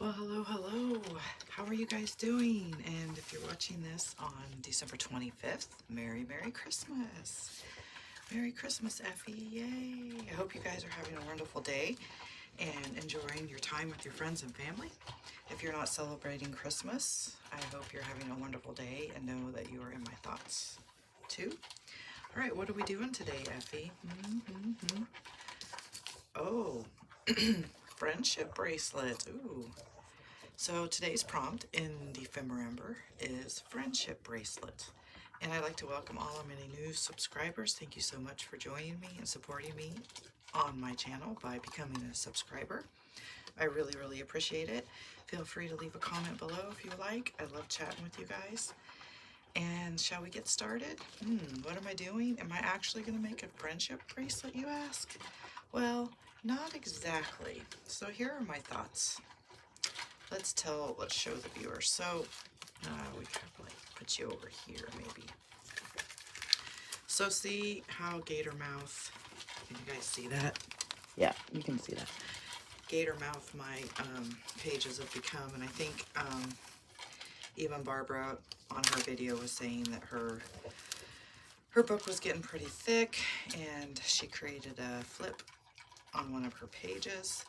Well, hello. How are you guys doing? And if you're watching this on December 25th, Merry Christmas. Merry Christmas, Ephie. Yay. I hope you guys are having a wonderful day and enjoying your time with your friends and family. If you're not celebrating Christmas, I hope you're having a wonderful day and know that you are in my thoughts too. All right, what are we doing today, Ephie? Oh, friendship bracelet. Ooh. So today's prompt in Dephemerember is friendship bracelet. And I'd like to welcome all of my new subscribers. Thank you so much for joining me and supporting me on my channel by becoming a subscriber. I really appreciate it. Feel free to leave a comment below if you like. I love chatting with you guys. And shall we get started? What am I doing? Am I actually going to make a friendship bracelet, you ask? Well, not exactly. So here are my thoughts. Let's show the viewers. So we could like put you over here maybe. So see how gator mouth, can you guys see that? Yeah, you can see that. Gator mouth my pages have become, and I think even Barbara on her video was saying that her book was getting pretty thick and she created a flip on one of her pages.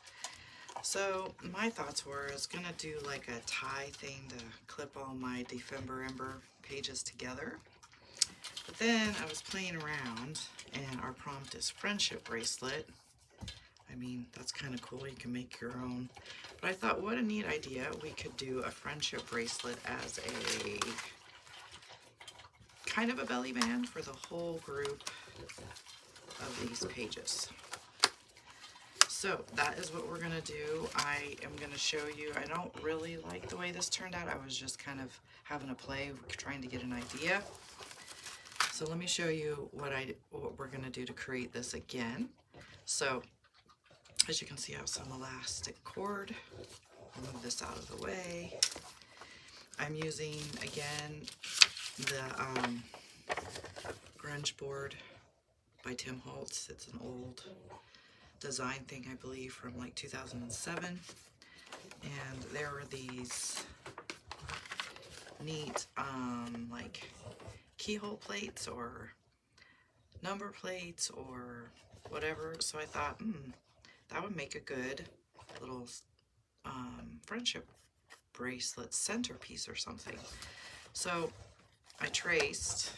So my thoughts were I was going to do like a tie thing to clip all my Dephemerember pages together. But then I was playing around and our prompt is friendship bracelet. I mean, that's kind of cool. You can make your own. But I thought what a neat idea. We could do a friendship bracelet as a kind of a belly band for the whole group of these pages. So that is what we're going to do. I am going to show you. I don't really like the way this turned out. I was just kind of having a play, trying to get an idea. So let me show you what we're going to do to create this again. So as you can see, I have some elastic cord. I'll move this out of the way. I'm using, again, the grunge board by Tim Holtz. It's an old design thing, I believe, from like 2007, and there were these neat like keyhole plates or number plates or whatever, so I thought that would make a good little friendship bracelet centerpiece or something. So I traced,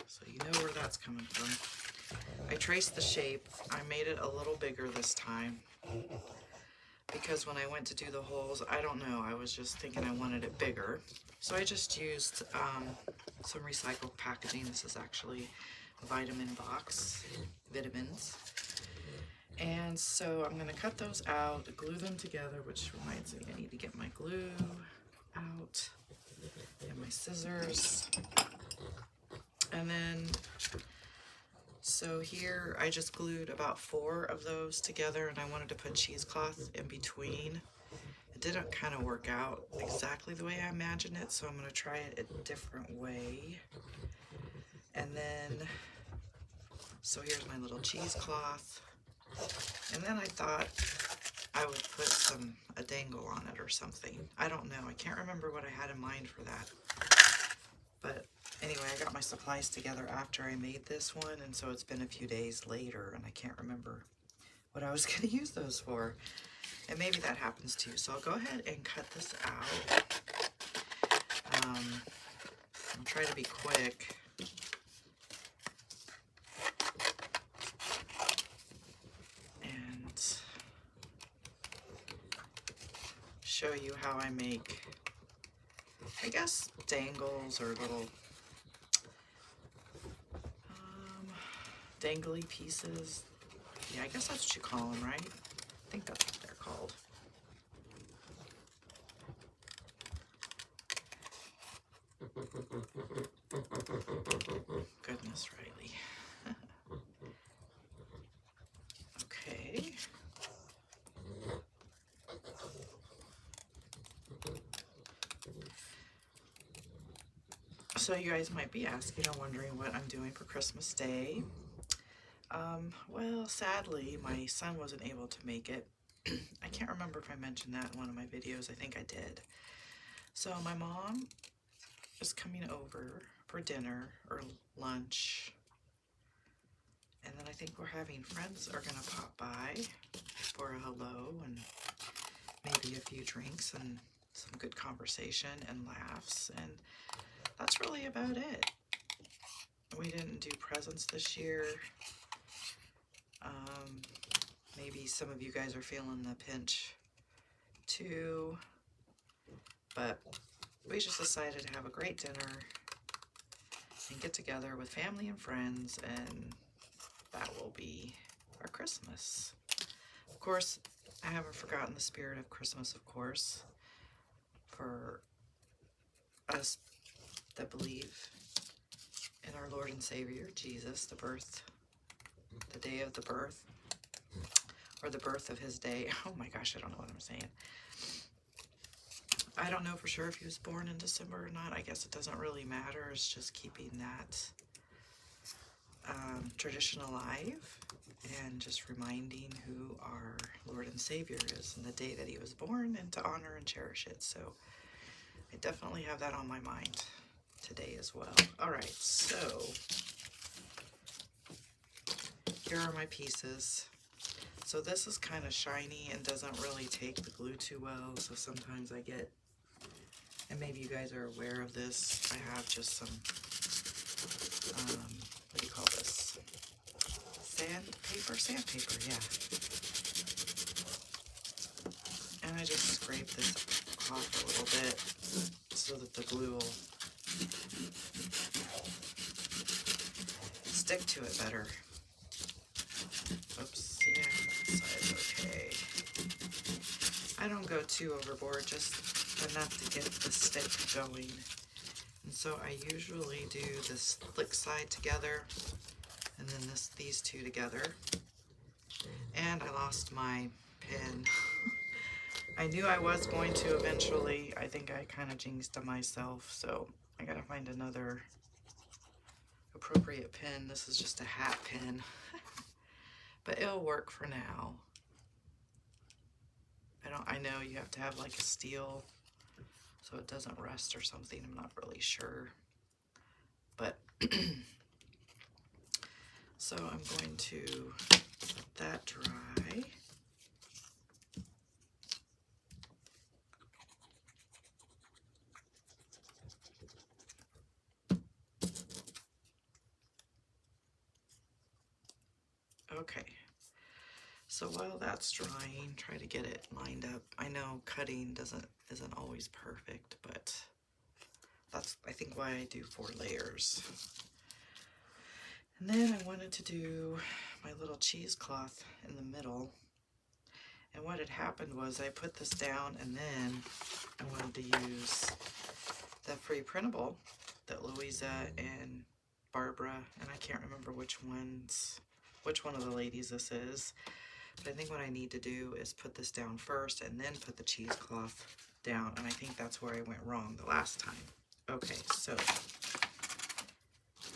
so you know where that's coming from. I traced the shape. I made it a little bigger this time because when I went to do the holes, I don't know, I was just thinking I wanted it bigger. So I just used some recycled packaging. This is actually a vitamin box, vitamins. And so I'm going to cut those out, glue them together, which reminds me I need to get my glue out and my scissors. And then so here I just glued about 4 of those together, and I wanted to put cheesecloth in between. It didn't kind of work out exactly the way I imagined it, so I'm going to try it a different way. And then, so here's my little cheesecloth. And then I thought I would put a dangle on it or something. I don't know. I can't remember what I had in mind for that. But anyway, I got my supplies together after I made this one, and so it's been a few days later, and I can't remember what I was going to use those for. And maybe that happens too. So I'll go ahead and cut this out. I'll try to be quick. And show you how I make, I guess, dangles or little dangly pieces. Yeah, I guess that's what you call them, right? I think that's what they're called. Goodness, Riley. Okay. So you guys might be asking or wondering what I'm doing for Christmas Day. Well, sadly, my son wasn't able to make it I can't remember if I mentioned that in one of my videos. I think I did. So my mom is coming over for dinner or lunch. And then I think we're having friends are going to pop by for a hello and maybe a few drinks and some good conversation and laughs. And that's really about it. We didn't do presents this year. Maybe some of you guys are feeling the pinch too. But we just decided to have a great dinner and get together with family and friends, and that will be our Christmas. Of course, I haven't forgotten the spirit of Christmas, of course, for us that believe in our Lord and Savior, Jesus, the day of the birth, or the birth of his day. Oh my gosh, I don't know what I'm saying. I don't know for sure if he was born in December or not. I guess it doesn't really matter. It's just keeping that tradition alive and just reminding who our Lord and Savior is and the day that he was born, and to honor and cherish it. So I definitely have that on my mind today as well. All right, so here are my pieces. So this is kind of shiny and doesn't really take the glue too well, so sometimes I get, and maybe you guys are aware of this, I have just some, what do you call this? Sandpaper, yeah. And I just scrape this off a little bit so that the glue will stick to it better. Oops, yeah, that side's okay. I don't go too overboard, just enough to get the stick going. And so I usually do this slick side together, and then these two together. And I lost my pin. I knew I was going to eventually. I think I kind of jinxed myself, so I gotta find another appropriate pin. This is just a hat pin. But it'll work for now. I know you have to have like a steel so it doesn't rust or something. I'm not really sure. But so I'm going to let that dry. Okay. So while that's drying, try to get it lined up. I know cutting isn't always perfect, but that's, I think, why I do 4 layers. And then I wanted to do my little cheesecloth in the middle. And what had happened was I put this down, and then I wanted to use the free printable that Louisa and Barbara, and I can't remember which one of the ladies this is, but I think what I need to do is put this down first and then put the cheesecloth down, and I think that's where I went wrong the last time. Okay, so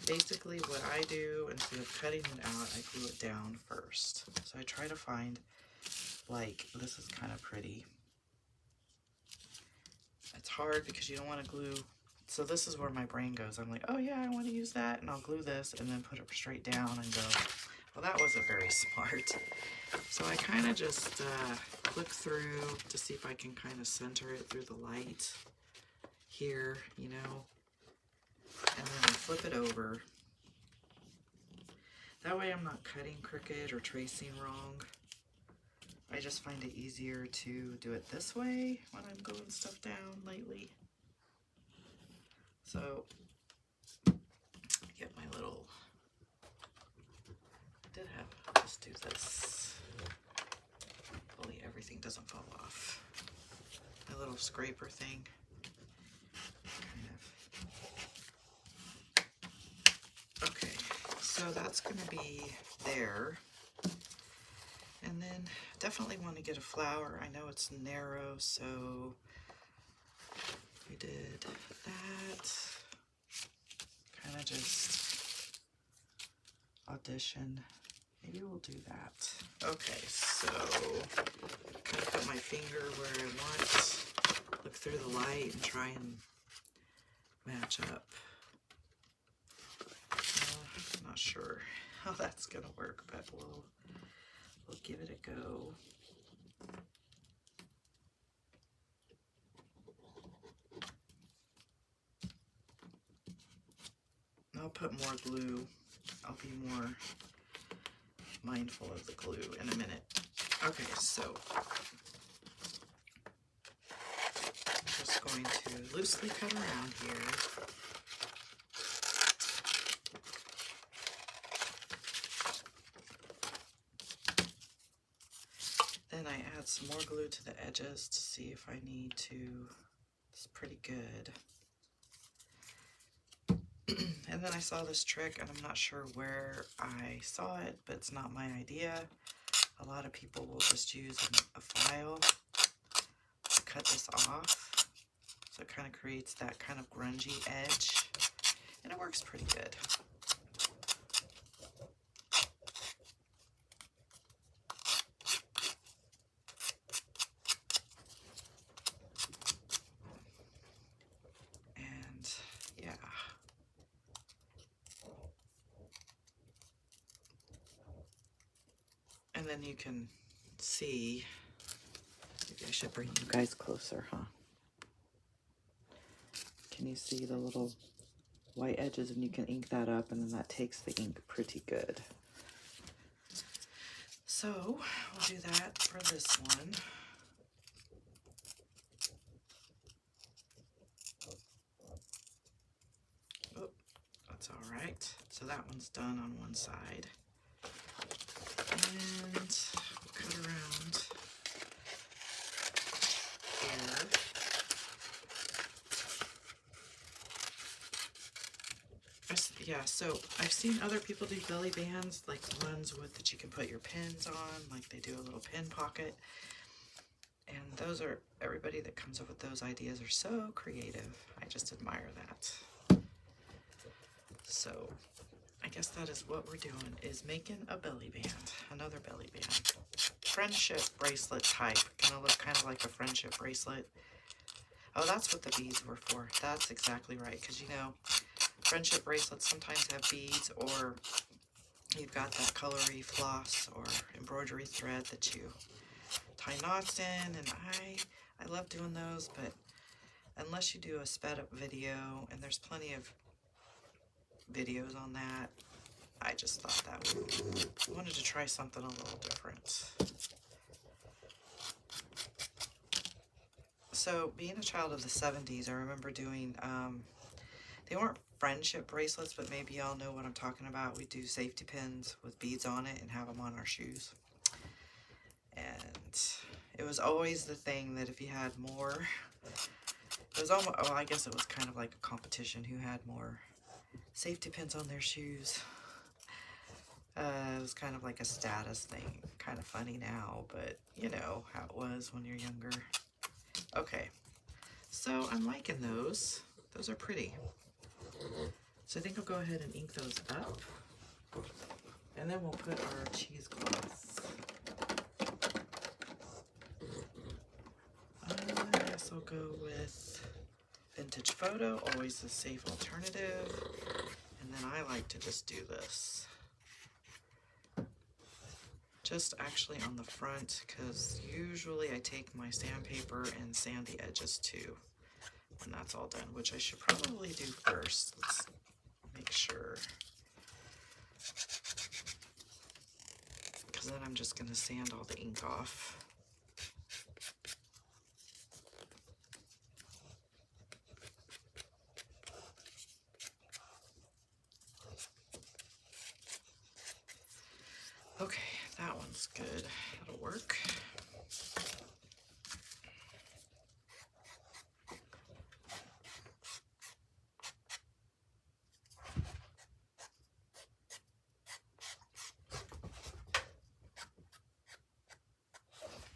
basically what I do, instead of cutting it out, I glue it down first. So I try to find, like, this is kind of pretty. It's hard because you don't want to glue. So this is where my brain goes. I'm like, oh yeah, I want to use that, and I'll glue this and then put it straight down and go, well, that wasn't very smart. So I kind of just click through to see if I can kind of center it through the light here, you know, and then I flip it over. That way I'm not cutting crooked or tracing wrong. I just find it easier to do it this way when I'm gluing stuff down lately. So get my little, let's do this. Hopefully everything doesn't fall off. My little scraper thing. Okay, so that's going to be there. And then definitely want to get a flower. I know it's narrow, so we did that. Kind of just audition Maybe we'll do that. Okay, so kind of put my finger where I want, look through the light and try and match up. I'm not sure how that's gonna work, but we'll give it a go. I'll put more glue. I'll be more mindful of the glue in a minute. Okay, so I'm just going to loosely cut around here. Then I add some more glue to the edges to see if I need to. It's pretty good. And then I saw this trick, and I'm not sure where I saw it, but it's not my idea. A lot of people will just use a file to cut this off. So it kind of creates that kind of grungy edge, and it works pretty good. And yeah. And then you can see, maybe I should bring you guys closer, huh? Can you see the little white edges? And you can ink that up, and then that takes the ink pretty good. So we'll do that for this one. Oh, that's all right. So that one's done on one side. And we'll cut around here. Yeah, so I've seen other people do belly bands, like the ones with that you can put your pins on, like they do a little pin pocket. And those are, everybody that comes up with those ideas are so creative. I just admire that. So I guess that is what we're doing, is making a belly band, another belly band. Friendship bracelet type, gonna look kind of like a friendship bracelet. Oh, that's what the beads were for. That's exactly right, because you know, friendship bracelets sometimes have beads, or you've got that colory floss or embroidery thread that you tie knots in, and I love doing those, but unless you do a sped up video, and there's plenty of videos on that, I just thought that wanted to try something a little different. So being a child of the 70s, I remember doing, they weren't friendship bracelets, but maybe y'all know what I'm talking about. We do safety pins with beads on it and have them on our shoes. And it was always the thing that if you had more, it was almost, oh, I guess it was kind of like a competition who had more safety pins on their shoes. It was kind of like a status thing. Kind of funny now, but you know how it was when you're younger. Okay, so I'm liking those. Those are pretty. So I think I'll go ahead and ink those up. And then we'll put our cheesecloths. I guess I'll go with Vintage Photo, always a safe alternative. And then I like to just do this. Just actually on the front, because usually I take my sandpaper and sand the edges too when that's all done, which I should probably do first. Let's make sure, because then I'm just going to sand all the ink off. Okay, that one's good. That'll work.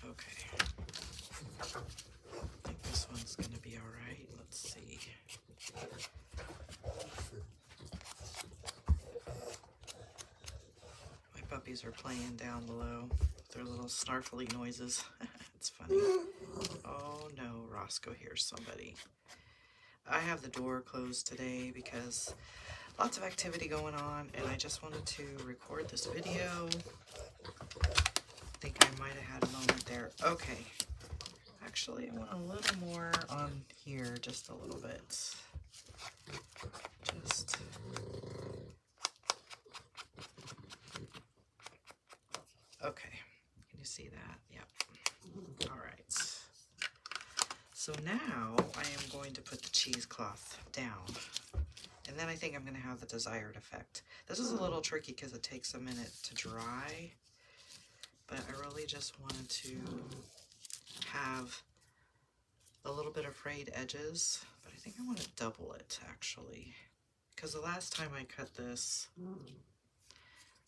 Okay. I think this one's going to be all right. Let's see. My puppies are playing down below. Their little snarfly noises. It's funny. Oh no, Roscoe hears somebody. I have the door closed today because lots of activity going on, and I just wanted to record this video. I think I might have had a moment there. Okay. Actually, I want a little more on here, just a little bit. Just... Okay. Can you see that? Yep. All right. So now I am going to put the cheesecloth down. And then I think I'm going to have the desired effect. This is a little tricky because it takes a minute to dry. But I really just wanted to have a little bit of frayed edges. But I think I want to double it, actually. Because the last time I cut this,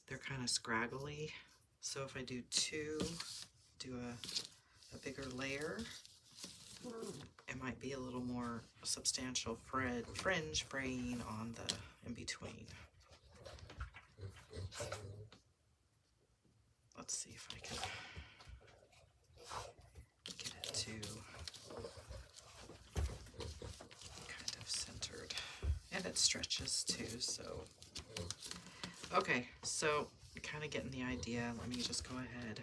they're kind of scraggly. So if I do two, do a bigger layer, it might be a little more substantial fringe fraying on the in-between. Let's see if I can get it to kind of centered. And it stretches too, so. Okay, so kind of getting the idea. Let me just go ahead.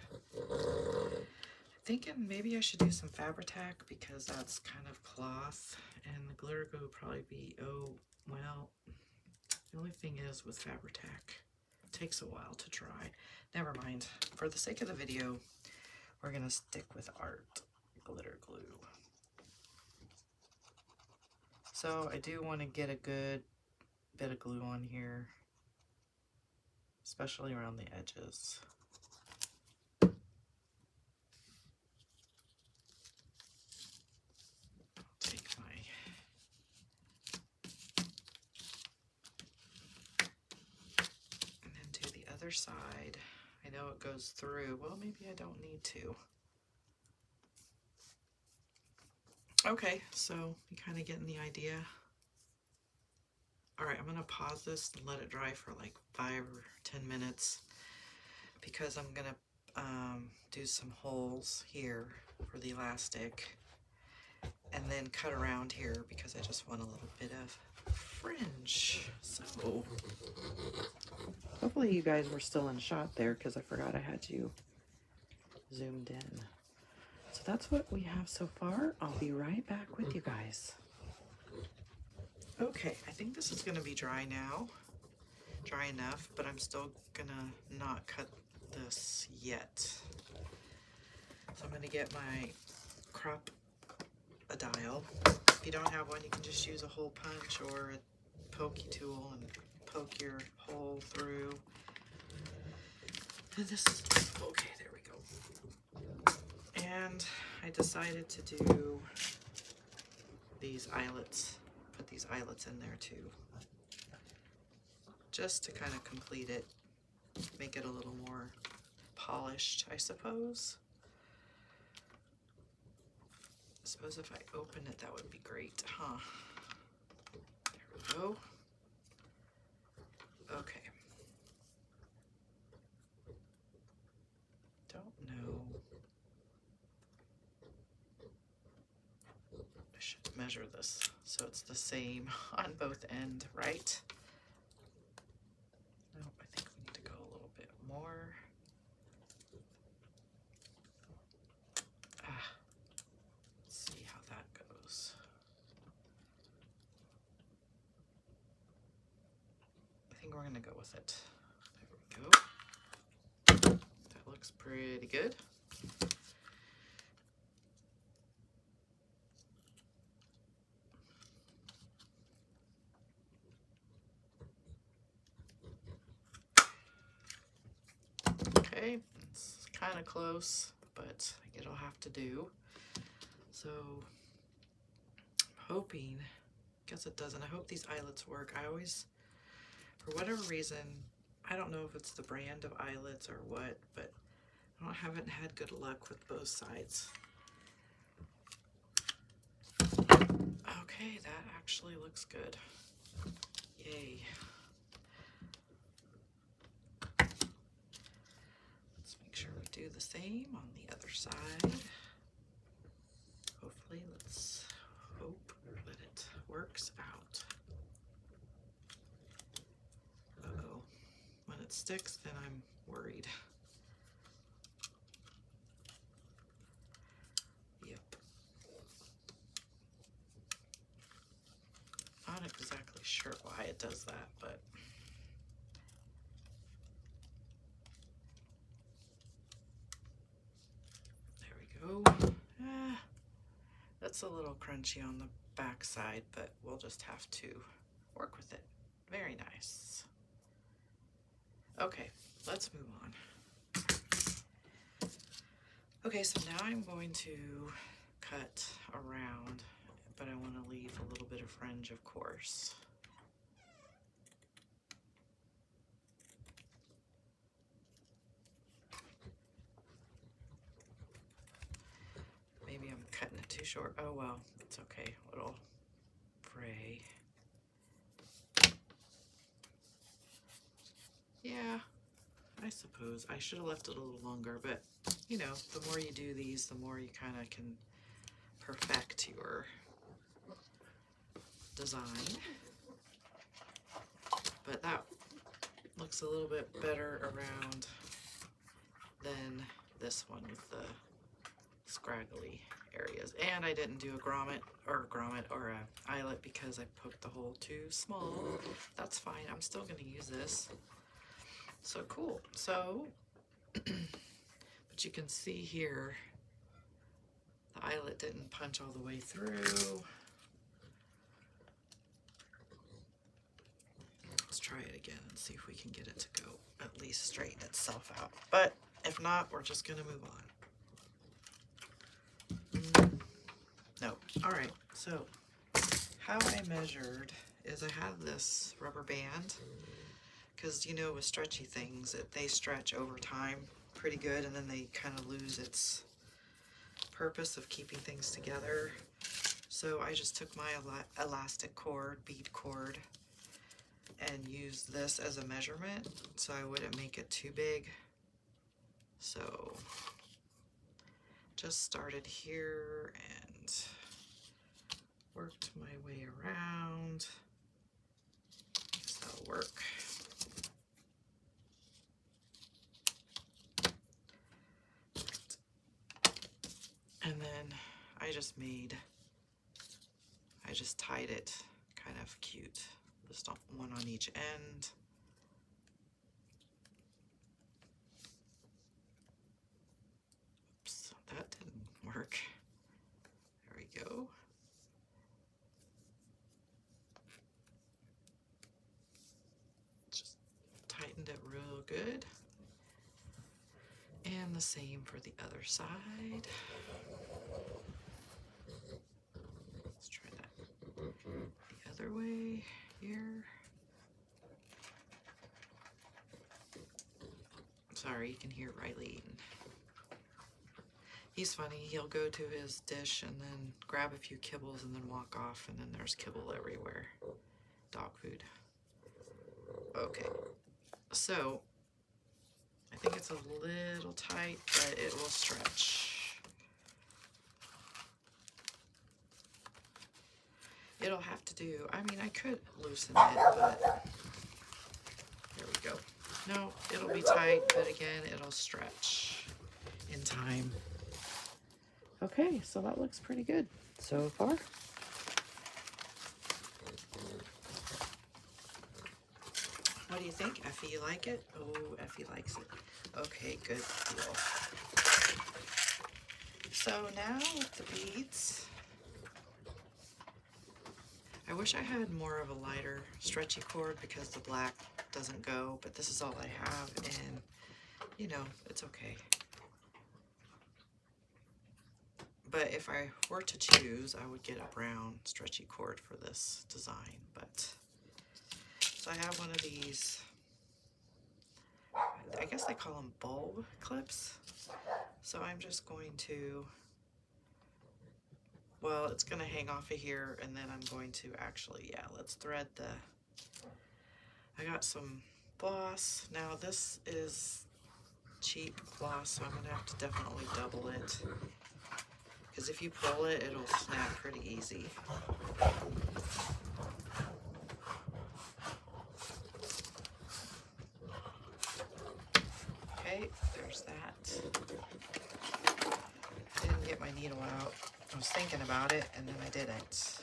Thinking maybe I should do some Fabri-Tac because that's kind of cloth, and the glitter glue would probably be, oh, well, the only thing is with Fabri-Tac, it takes a while to dry. Never mind. For the sake of the video, we're going to stick with art glitter glue. So I do want to get a good bit of glue on here, especially around the edges. Side. I know it goes through. Well, maybe I don't need to. Okay, so you kind of getting the idea. All right, I'm going to pause this and let it dry for like 5 or 10 minutes because I'm going to do some holes here for the elastic and then cut around here because I just want a little bit of fringe. So hopefully you guys were still in shot there because I forgot I had you zoomed in. So that's what we have so far. I'll be right back with you guys. Okay, I think this is going to be dry now. Dry enough, but I'm still going to not cut this yet. So I'm going to get my crop a dial. If you don't have one, you can just use a hole punch or a pokey tool and poke your hole through. And this is, okay, there we go. And I decided to do these eyelets, put these eyelets in there too. Just to kind of complete it, make it a little more polished, I suppose. I suppose if I open it, that would be great, huh? There we go. Okay. Don't know. I should measure this so it's the same on both ends, right? No, I think we need to go a little bit more. Let's see how that goes. I think we're gonna go with it. There we go. That looks pretty good. Okay, it's kind of close, but it'll have to do. So I'm hoping, guess it doesn't. I hope these eyelets work. I always, for whatever reason, I don't know if it's the brand of eyelets or what, but I haven't had good luck with both sides. Okay, that actually looks good. Yay. same on the other side. Hopefully, let's hope that it works out. Uh-oh. When it sticks, then I'm worried. Yep. Not exactly sure why it does that, but there we go. That's a little crunchy on the back side, but we'll just have to work with it. Very nice. Okay, let's move on. Okay, so now I'm going to cut around, but I want to leave a little bit of fringe, of course. Maybe I'm cutting it too short. Oh well, it's okay. It'll fray. Yeah, I suppose I should have left it a little longer, but you know, the more you do these, the more you kind of can perfect your design. But that looks a little bit better around than this one with the scraggly areas. And I didn't do a grommet or a eyelet because I poked the hole too small. That's fine. I'm still going to use this. So cool. So, but you can see here, the eyelet didn't punch all the way through. Let's try it again and see if we can get it to go at least straighten itself out. But if not, we're just going to move on. No. All right. So how I measured is I have this rubber band because, you know, with stretchy things, they stretch over time pretty good and then they kind of lose its purpose of keeping things together. So I just took my elastic cord, bead cord, and used this as a measurement so I wouldn't make it too big. So just started here and worked my way around. I guess that'll work. And then I just tied it kind of cute. Just one on each end. Oops, that didn't work. There we go. Just tightened it real good. And the same for the other side. Let's try that the other way here. Sorry, you can hear Riley eating. He's funny. He'll go to his dish and then grab a few kibbles and then walk off, and then there's kibble everywhere. Dog food. Okay, so I think it's a little tight, but it will stretch. It'll have to do, I mean, I could loosen it, but there we go. No, it'll be tight, but again, it'll stretch in time. Okay, so that looks pretty good so far. What do you think, Ephie? You like it? Oh, Ephie likes it. Okay, good deal. So now with the beads, I wish I had more of a lighter stretchy cord because the black doesn't go, but this is all I have, and you know, it's okay. But if I were to choose, I would get a brown stretchy cord for this design. But so I have one of these, I guess they call them bulb clips. So I'm just going to, well, it's going to hang off of here, and then I'm going to actually, yeah, let's thread the, I got some floss. Now this is cheap floss, so I'm going to have to definitely double it. Because if you pull it, it'll snap pretty easy. Okay, there's that. I didn't get my needle out. I was thinking about it, and then I didn't.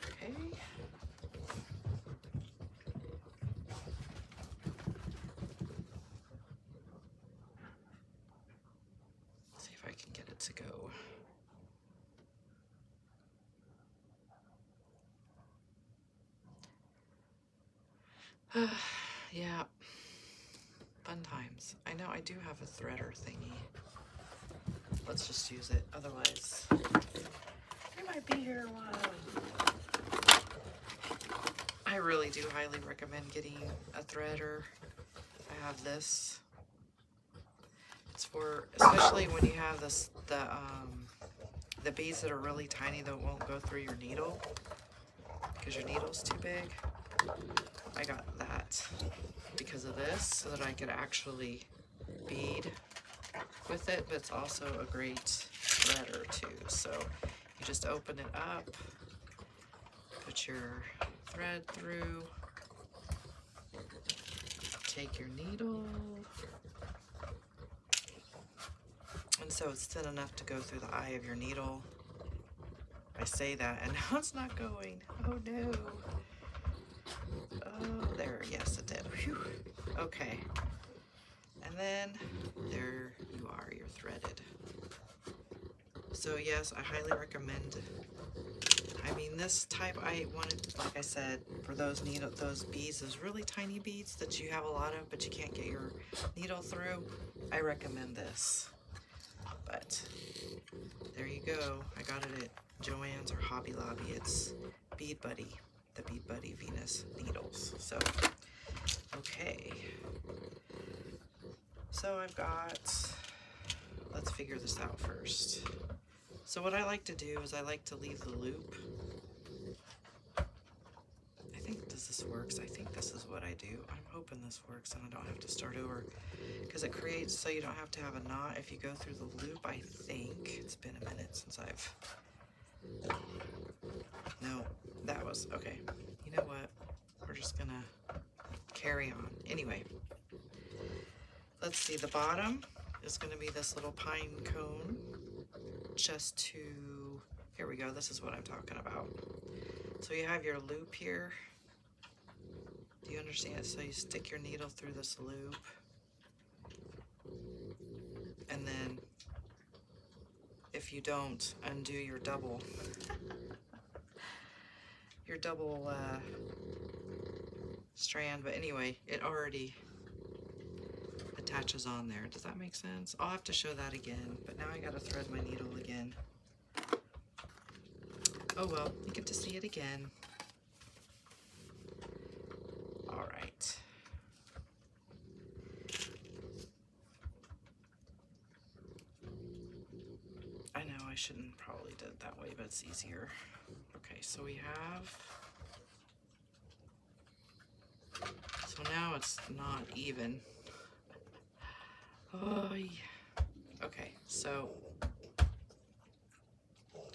Okay. See if I can get it to go. Yeah, fun times. I know I do have a threader thingy. Let's just use it, otherwise I might be here a while. I really do highly recommend getting a threader. I have this. It's for, especially when you have this, the beads that are really tiny that won't go through your needle because your needle's too big. I got that because of this, so that I could actually bead with it, but it's also a great threader too. So you just open it up, put your thread through, take your needle, and so it's thin enough to go through the eye of your needle. I say that and now it's not going. Oh no. Oh, there, yes it did. Whew. Okay. And then there you are, you're threaded. So yes, I highly recommend. I mean, this type I wanted, like I said, for those beads, those really tiny beads that you have a lot of, but you can't get your needle through. I recommend this. But there you go. I got it at Joann's or Hobby Lobby. It's Bead Buddy, the Bead Buddy Venus needles. So, okay. So I've got, let's figure this out first. So what I like to do is I like to leave the loop. I think, does this works? I think this is what I do. I'm hoping this works and I don't have to start over, because it creates so you don't have to have a knot if you go through the loop. I think it's been a minute since I've, no, that was, okay. You know what? We're just gonna carry on. Anyway, let's see, the bottom is gonna be this little pine cone, just to, here we go, this is what I'm talking about. So you have your loop here. Do you understand? So you stick your needle through this loop, and then if you don't, undo your double strand. But anyway, it already attaches on there. Does that make sense? I'll have to show that again, but now I gotta thread my needle again. Oh well, you get to see it again. All right. I know I shouldn't probably did it that way, but it's easier. Okay, so we have, so now it's not even. Oh, yeah. Okay, so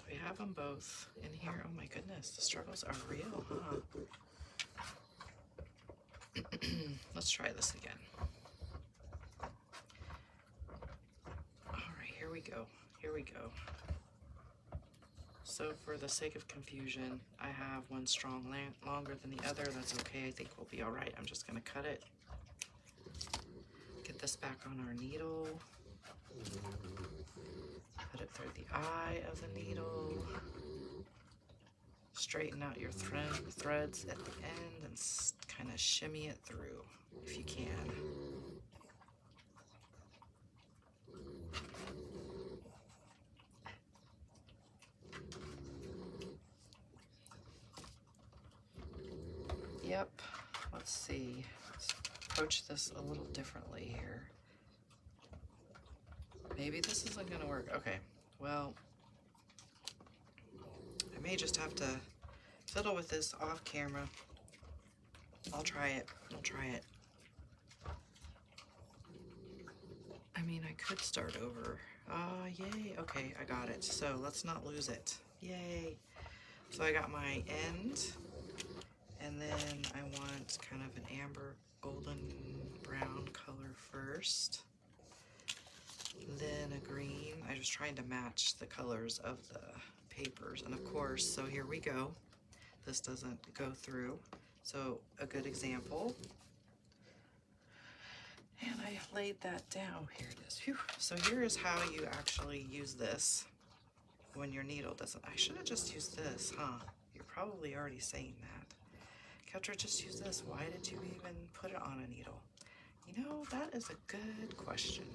we have them both in here. Oh my goodness, the struggles are real, huh? Let's try this again. All right, here we go. Here we go. So for the sake of confusion, I have one strong longer than the other. That's okay. I think we'll be all right. I'm just going to cut it. Get this back on our needle. Put it through the eye of the needle. Straighten out your threads at the end and kind of shimmy it through if you can. Yep, let's see. Let's approach this a little differently here. Maybe this isn't gonna work. Okay, well, I may just have to fiddle with this off camera. I'll try it. I'll try it. I mean, I could start over. Yay. Okay, I got it. So let's not lose it. Yay. So I got my end, and then I want kind of an amber golden brown color first. Then a green. I was trying to match the colors of the papers. And of course, so here we go. This doesn't go through. So a good example. And I laid that down. Here it is. Whew. So here is how you actually use this when your needle doesn't. I should have just used this, huh? You're probably already saying that. Keturah, just use this. Why did you even put it on a needle? You know, that is a good question.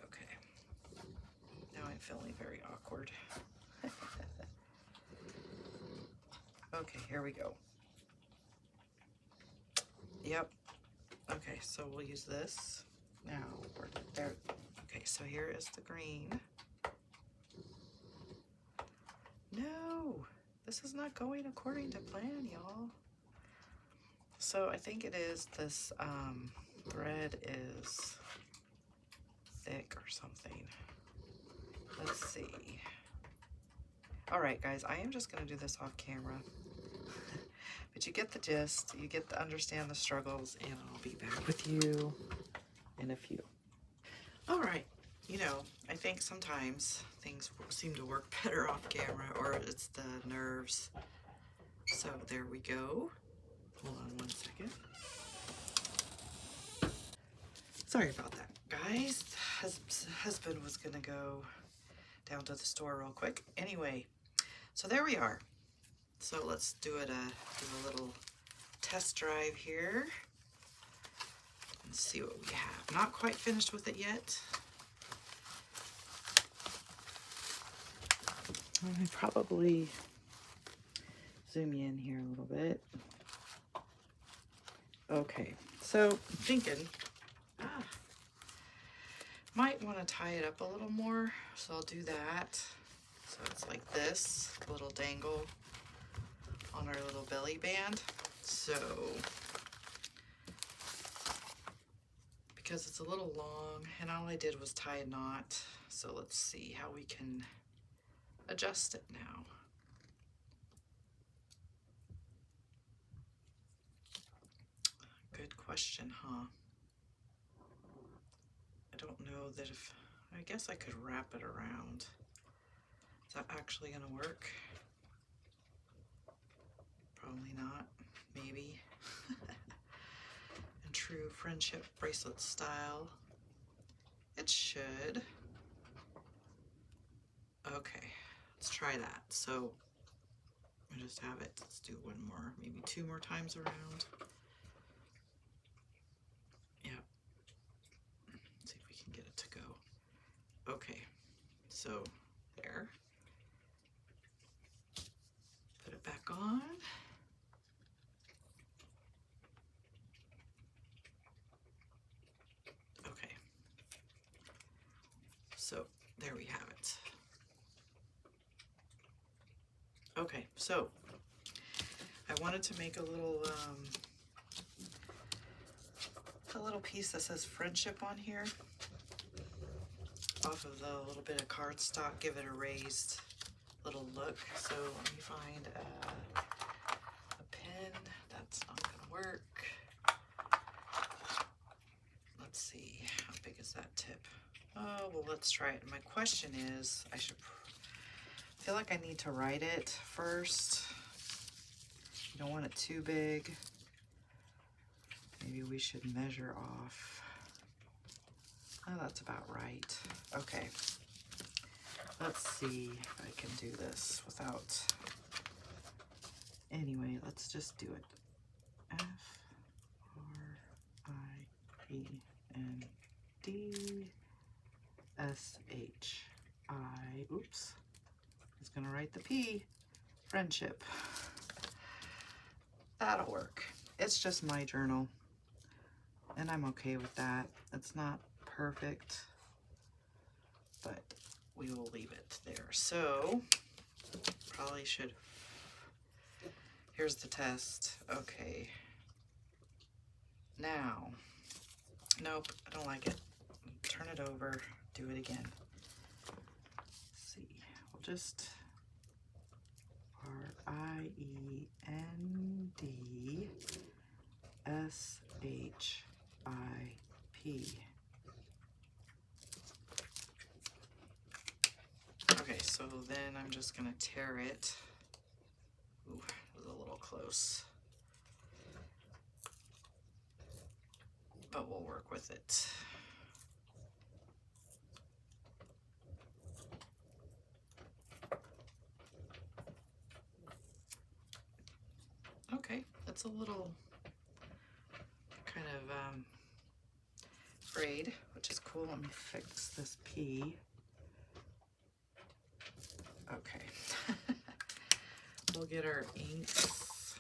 Okay. Now I'm feeling very awkward. Okay, here we go. Yep. Okay, so we'll use this. Now, where did there? Okay, so here is the green. No, this is not going according to plan, y'all. So I think it is this thread is thick or something. Let's see. All right, guys, I am just gonna do this off camera. But you get the gist, you get to understand the struggles, and I'll be back with you in a few. All right, you know, I think sometimes things seem to work better off camera, or it's the nerves. So there we go. Hold on one second. Sorry about that, guys. Husband was gonna go down to the store real quick. Anyway, so there we are. So let's do it do a little test drive here and see what we have. Not quite finished with it yet. I probably zoom you in here a little bit. Okay, so I'm thinking, might want to tie it up a little more, so I'll do that. So it's like this, little dangle on our little belly band. So, because it's a little long, and all I did was tie a knot, so let's see how we can adjust it now. Good question, huh? I don't know that if, I guess I could wrap it around. Is that actually gonna work? Probably not, maybe. In true friendship bracelet style, it should. Okay, let's try that. So I just have it, let's do one more, maybe 2 more times around. Yeah, let's see if we can get it to go. Okay, so there. Put it back on. Okay, so there we have it. Okay, so I wanted to make a little piece that says friendship on here off of the little bit of cardstock, give it a raised little look. So let me find a pin. That's not gonna work. Let's see, how big is that tip? Oh, well, let's try it. My question is, I feel like I need to write it first. You don't want it too big. Maybe we should measure off. Oh, that's about right. Okay. Let's see if I can do this without. Anyway, let's just do it. F-R-I-E-N-D-S-H-I. Oops. I was gonna write the P. Friendship. That'll work. It's just my journal, and I'm okay with that. It's not perfect, but we will leave it there. So probably should Here's the test. Okay. Now, nope, I don't like it. Turn it over, do it again. Let's see, we'll just RIENDSHIP. Okay, so then I'm just gonna tear it. Ooh, it was a little close. But we'll work with it. Okay, that's a little kind of frayed, which is cool. Let me fix this P. Okay. We'll get our inks.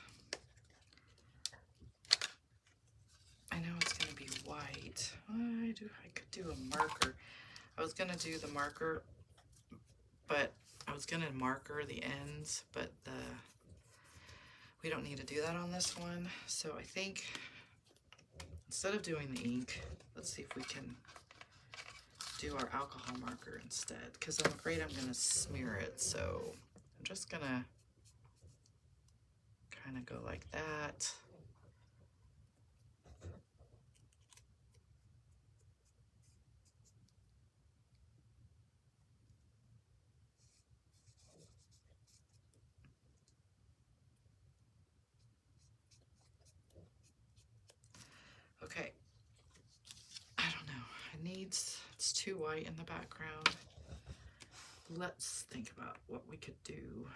I know it's going to be white. I could do a marker. I was going to do the marker, but I was going to marker the ends, but we don't need to do that on this one. So I think instead of doing the ink, let's see if we can do our alcohol marker instead, because I'm afraid I'm going to smear it. So I'm just going to kind of go like that. Okay, I don't know, it's too white in the background. Let's think about what we could do.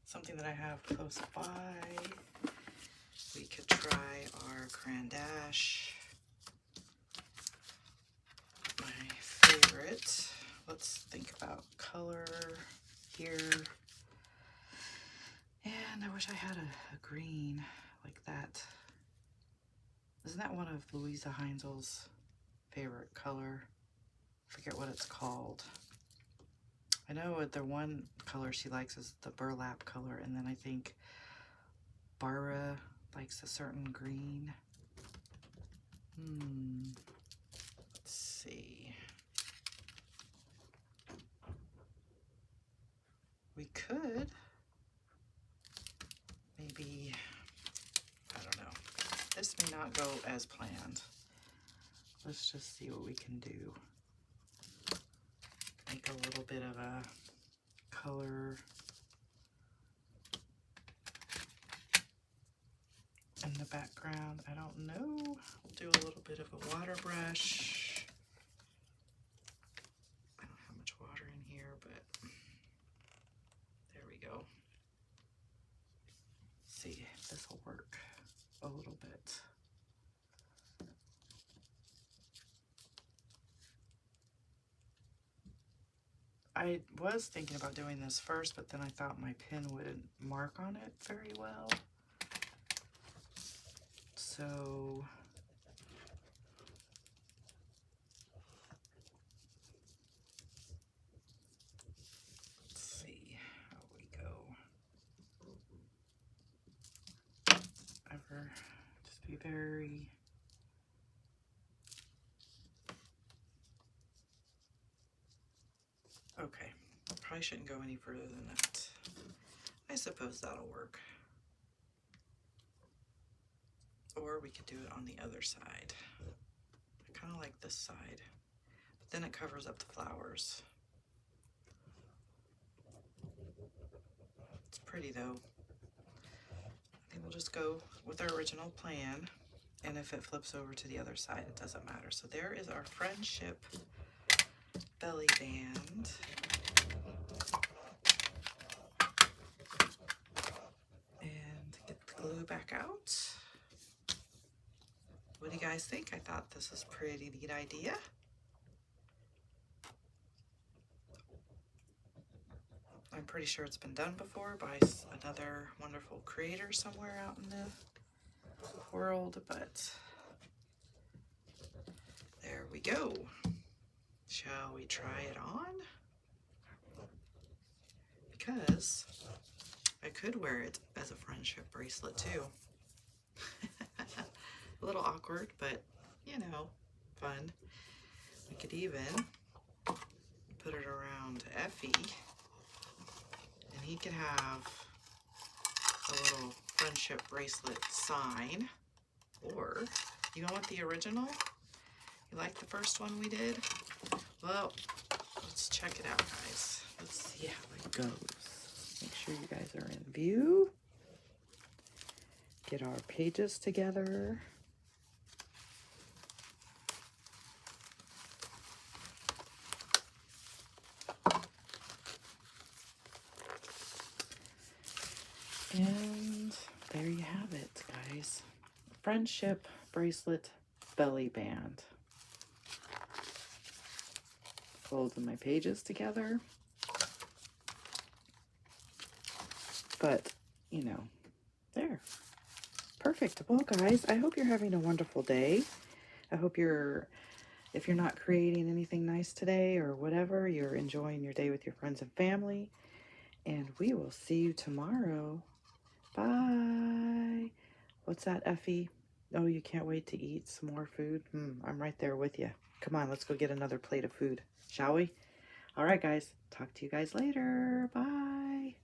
Something that I have close by. We could try our Crayon Dash, my favorite. Let's think about color here. And I wish I had a green like that. Isn't that one of LuisaHeinzl's favorite color? I forget what it's called. I know the one color she likes is the burlap color, and then I think Barbara likes a certain green. Let's see. We could maybe, I don't know. This may not go as planned. Let's just see what we can do. Make a little bit of a color in the background. I don't know. We'll do a little bit of a water brush. I don't have much water in here, but there we go. See if this will work a little bit. I was thinking about doing this first, but then I thought my pen wouldn't mark on it very well. So let's see how we go. Just be very okay. Probably shouldn't go any further than that. I suppose that'll work. Or we could do it on the other side. I kind of like this side, but then it covers up the flowers. It's pretty though. I think we'll just go with our original plan, and if it flips over to the other side, it doesn't matter. So there is our friendship belly band. And get the glue back out. What do you guys think? I thought this was a pretty neat idea. I'm pretty sure it's been done before by another wonderful creator somewhere out in the world, but there we go. Shall we try it on? Because I could wear it as a friendship bracelet too. A little awkward, but you know, fun. We could even put it around Ephie, and he could have a little friendship bracelet sign. Or you want the original? You like the first one we did? Well, let's check it out, guys. Let's see how it goes. Make sure you guys are in view. Get our pages together. And there you have it, guys. Friendship bracelet belly band. Folding my pages together. But, you know, there. Perfect. Well, guys, I hope you're having a wonderful day. I hope if you're not creating anything nice today or whatever, you're enjoying your day with your friends and family. And we will see you tomorrow. Bye. What's that, Ephie? Oh, you can't wait to eat some more food? I'm right there with you. Come on, let's go get another plate of food, shall we? All right, guys. Talk to you guys later. Bye.